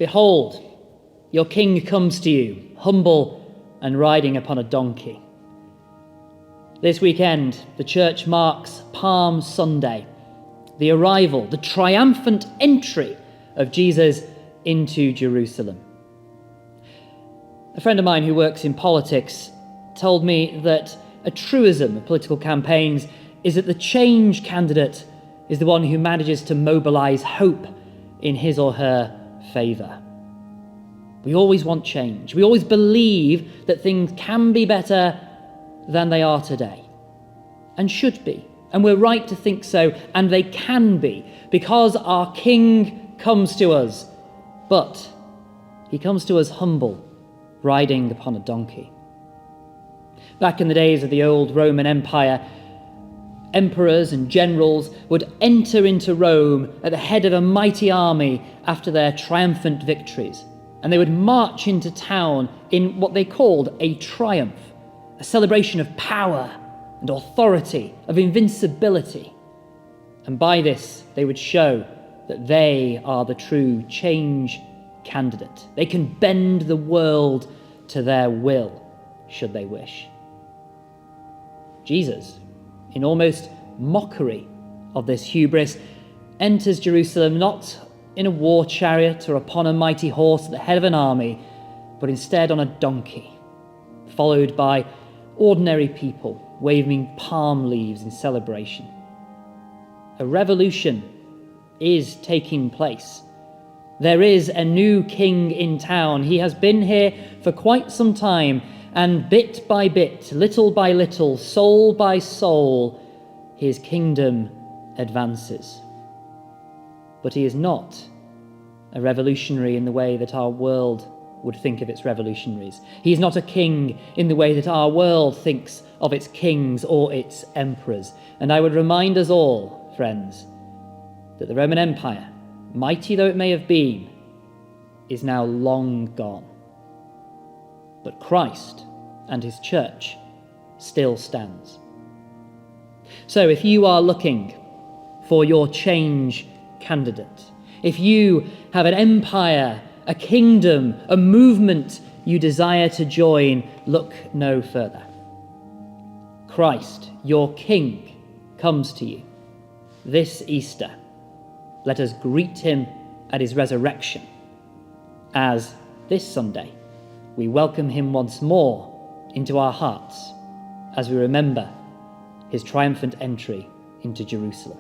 "Behold, your king comes to you, humble and riding upon a donkey." This weekend, the church marks Palm Sunday, the arrival, the triumphant entry of Jesus into Jerusalem. A friend of mine who works in politics told me that a truism of political campaigns is that the change candidate is the one who manages to mobilise hope in his or her favour. We always want change. We always believe that things can be better than they are today, and should be. And we're right to think so, and they can be, because our King comes to us. But he comes to us humble, riding upon a donkey. Back in the days of the old Roman Empire, emperors and generals would enter into Rome at the head of a mighty army after their triumphant victories, and they would march into town in what they called a triumph, a celebration of power and authority, of invincibility. And by this, they would show that they are the true change candidate. They can bend the world to their will, should they wish. Jesus, in almost mockery of this hubris, enters Jerusalem not in a war chariot or upon a mighty horse at the head of an army, but instead on a donkey, followed by ordinary people waving palm leaves in celebration. A revolution is taking place. There is a new king in town. He has been here for quite some time, and bit by bit, little by little, soul by soul, his kingdom advances. But he is not a revolutionary in the way that our world would think of its revolutionaries. He is not a king in the way that our world thinks of its kings or its emperors. And I would remind us all, friends, that the Roman Empire, mighty though it may have been, is now long gone. But Christ and his church still stands. So if you are looking for your change candidate, if you have an empire, a kingdom, a movement you desire to join, look no further. Christ, your King, comes to you this Easter. Let us greet him at his resurrection, as this Sunday we welcome him once more into our hearts as we remember his triumphant entry into Jerusalem.